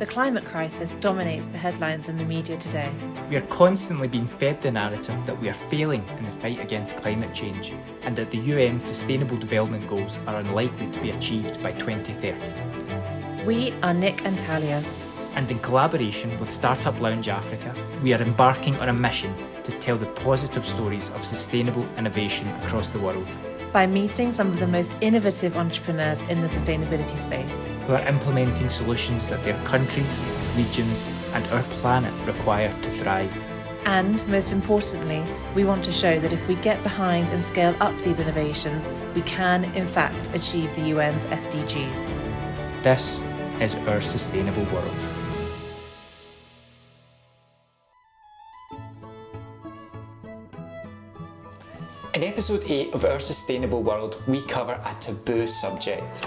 The climate crisis dominates the headlines in the media today. We are constantly being fed the narrative that we are failing in the fight against climate change and that the UN Sustainable Development Goals are unlikely to be achieved by 2030. We are Nick and Talia. And in collaboration with Startup Lounge Africa, we are embarking on a mission to tell the positive stories of sustainable innovation across the world. By meeting some of the most innovative entrepreneurs in the sustainability space, who are implementing solutions that their countries, regions, and our planet require to thrive. And most importantly, we want to show that if we get behind and scale up these innovations, we can, in fact, achieve the UN's SDGs. This is our sustainable world. In episode 8 of Our Sustainable World, we cover a taboo subject.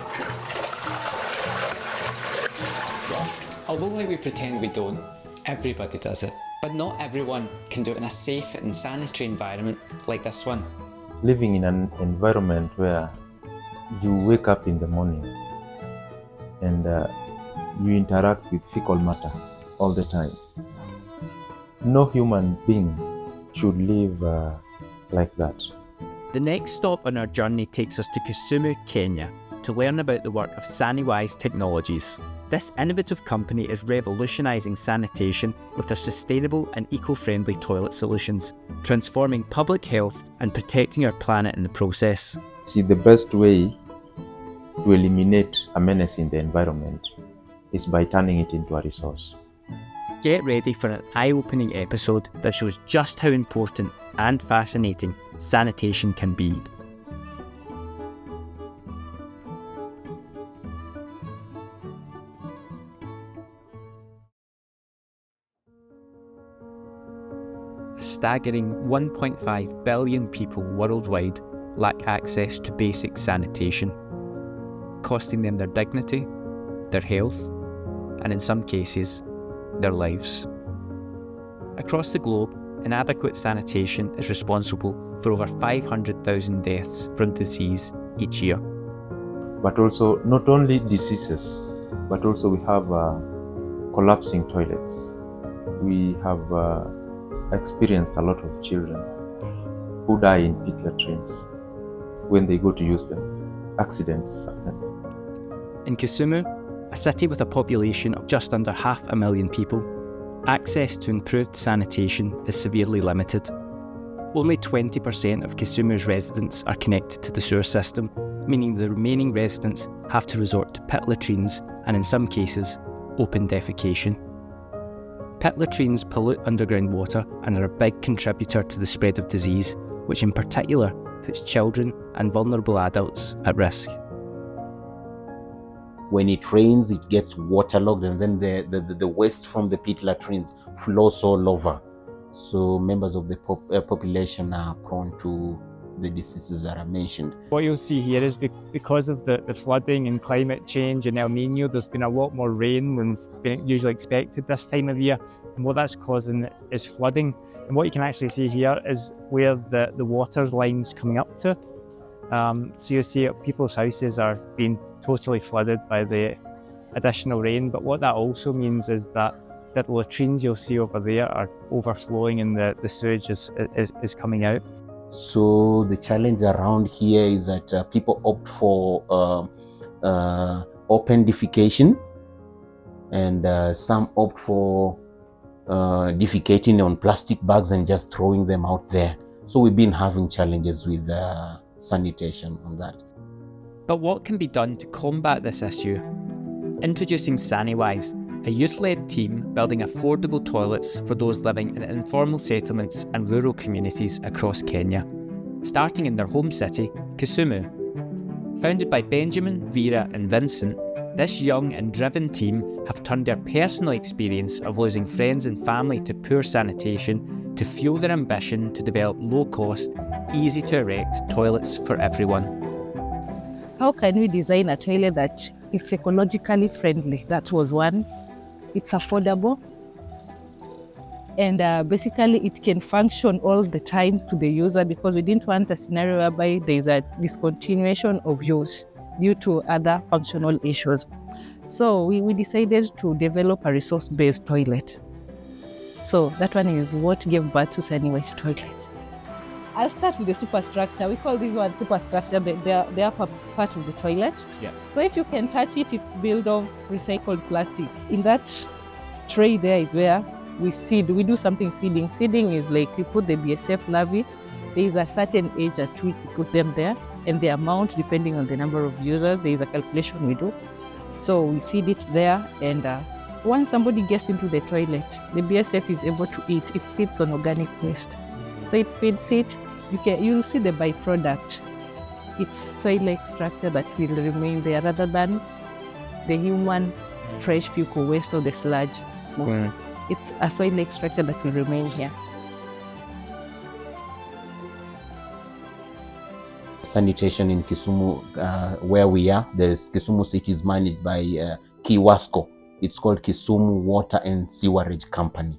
Although we pretend we don't, everybody does it. But not everyone can do it in a safe and sanitary environment like this one. Living in an environment where you wake up in the morning and you interact with fecal matter all the time. No human being should live like that. The next stop on our journey takes us to Kisumu, Kenya, to learn about the work of Saniwise Technologies. This innovative company is revolutionising sanitation with their sustainable and eco-friendly toilet solutions, transforming public health and protecting our planet in the process. See, the best way to eliminate a menace in the environment is by turning it into a resource. Get ready for an eye-opening episode that shows just how important and fascinating sanitation can be. A staggering 1.5 billion people worldwide lack access to basic sanitation, costing them their dignity, their health, and in some cases, their lives. Across the globe, inadequate sanitation is responsible for over 500,000 deaths from disease each year. But also, not only diseases, but also we have collapsing toilets. We have experienced a lot of children who die in pit latrines when they go to use them. Accidents happen. In Kisumu, a city with a population of just under 500,000 people, access to improved sanitation is severely limited. Only 20% of Kisumu's residents are connected to the sewer system, meaning the remaining residents have to resort to pit latrines and, in some cases, open defecation. Pit latrines pollute underground water and are a big contributor to the spread of disease, which in particular puts children and vulnerable adults at risk. When it rains, it gets waterlogged, and then the waste from the pit latrines flows all over. So members of the population are prone to the diseases that are mentioned. What you'll see here is because of the flooding and climate change and El Nino, there's been a lot more rain than's been usually expected this time of year. And what that's causing is flooding. And what you can actually see here is where the water's lines coming up to. So you'll see people's houses are being totally flooded by the additional rain. But what that also means is that the latrines you'll see over there are overflowing and the sewage is coming out. So the challenge around here is that people opt for open defecation, and some opt for defecating on plastic bags and just throwing them out there. So we've been having challenges with sanitation on that. But what can be done to combat this issue? Introducing Saniwise, a youth-led team building affordable toilets for those living in informal settlements and rural communities across Kenya, starting in their home city, Kisumu. Founded by Benjamin, Vera and Vincent, this young and driven team have turned their personal experience of losing friends and family to poor sanitation to fuel their ambition to develop low-cost, easy-to-erect toilets for everyone. How can we design a toilet that it's ecologically friendly? That was one. It's affordable, and basically it can function all the time to the user, because we didn't want a scenario whereby there is a discontinuation of use due to other functional issues. So we decided to develop a resource-based toilet. So that one is what gave birth to Saniwise toilet. I'll start with the superstructure. We call this one superstructure, the upper part of the toilet. Yeah. So if you can touch it, it's built of recycled plastic. In that tray there is where we seed. We do something seeding. Seeding is like we put the BSF larvae. There is a certain age at which we put them there, and the amount depending on the number of users. There is a calculation we do. So we seed it there, and once somebody gets into the toilet, the BSF is able to eat. It feeds on organic waste. So it feeds it. You'll see the byproduct. It's soil-like structure that will remain there rather than the human fresh fecal waste or the sludge. It's a soil-like structure that will remain here. Sanitation in Kisumu, where we are, the Kisumu city is managed by KIWASCO. It's called Kisumu Water and Sewerage Company.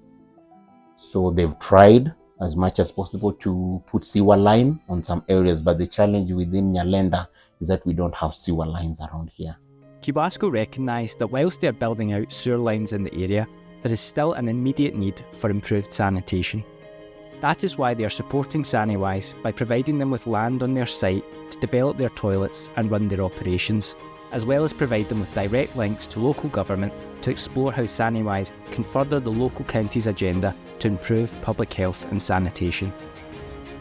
So they've tried as much as possible to put sewer line on some areas, but the challenge within Nyalenda is that we don't have sewer lines around here. KIWASCO recognise that whilst they are building out sewer lines in the area, there is still an immediate need for improved sanitation. That is why they are supporting Saniwise by providing them with land on their site to develop their toilets and run their operations, as well as provide them with direct links to local government to explore how Saniwise can further the local county's agenda to improve public health and sanitation.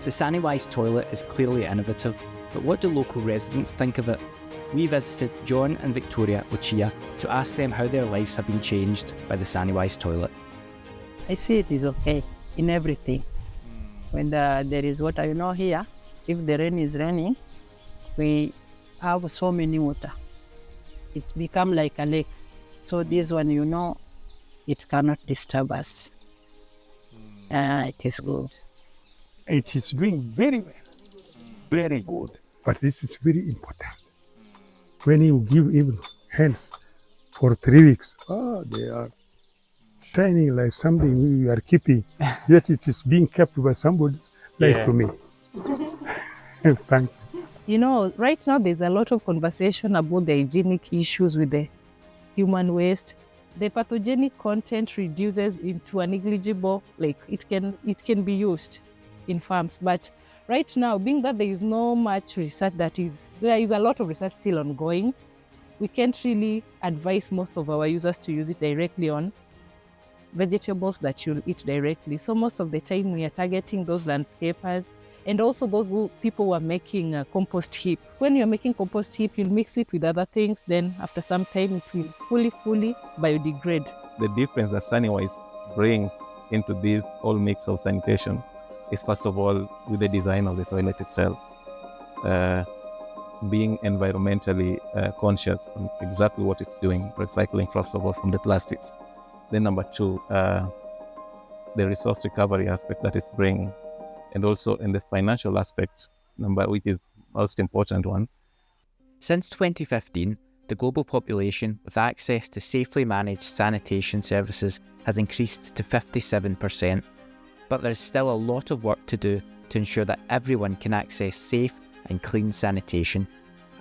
The Saniwise toilet is clearly innovative, but what do local residents think of it? We visited John and Victoria Ochia to ask them how their lives have been changed by the Saniwise toilet. I see it is okay in everything. When there is water, here, if the rain is raining, we have so many water. It become like a lake. So this one, it cannot disturb us. It is good. It is doing very well, very good. But this is very important. When you give even hands for 3 weeks, they are shining like something we are keeping, yet it is being kept by somebody like me. Thank you. Right now there's a lot of conversation about the hygienic issues with the human waste. The pathogenic content reduces into a negligible, it can be used in farms. But right now, being that there is no much research there is a lot of research still ongoing, we can't really advise most of our users to use it directly on vegetables that you'll eat directly. So most of the time we are targeting those landscapers and also those people who are making a compost heap. When you're making compost heap, you'll mix it with other things, then after some time it will fully biodegrade. The difference that Saniwise brings into this whole mix of sanitation is first of all with the design of the toilet itself. Being environmentally conscious on exactly what it's doing, recycling first of all from the plastics. Then number two, the resource recovery aspect that it's bringing, and also in the financial aspect, which is most important one. Since 2015, the global population with access to safely managed sanitation services has increased to 57%, but there is still a lot of work to do to ensure that everyone can access safe and clean sanitation,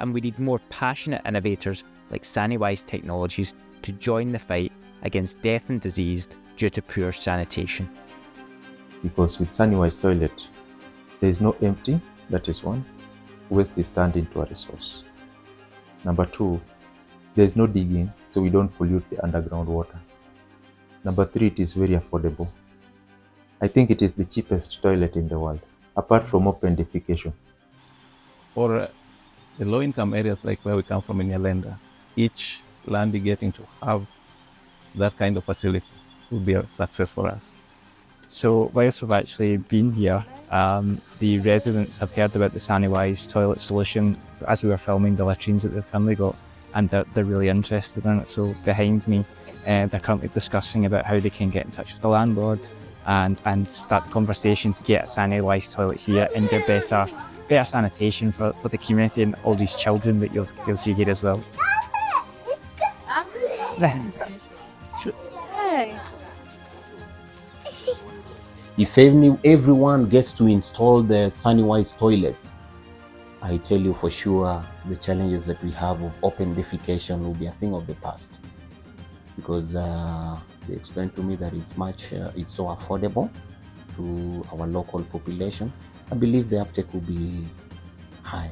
and we need more passionate innovators like Saniwise Technologies to join the fight against death and disease due to poor sanitation. Because with Saniwise toilet, there is no empty, that is one. Waste is turned into a resource. Number two, there is no digging, so we don't pollute the underground water. Number three, it is very affordable. I think it is the cheapest toilet in the world, apart from open defecation. For the low-income areas like where we come from in Nyalenda, each land getting to have that kind of facility will be a success for us. So whilst we've actually been here, the residents have heard about the Saniwise toilet solution as we were filming the latrines that they've currently got, and they're really interested in it. So behind me, they're currently discussing about how they can get in touch with the landlord and start the conversation to get a Saniwise toilet here and do better sanitation for the community and all these children that you'll see here as well. If everyone gets to install the Saniwise toilets, I tell you for sure the challenges that we have of open defecation will be a thing of the past. because they explained to me that it's so affordable to our local population. I believe the uptake will be high.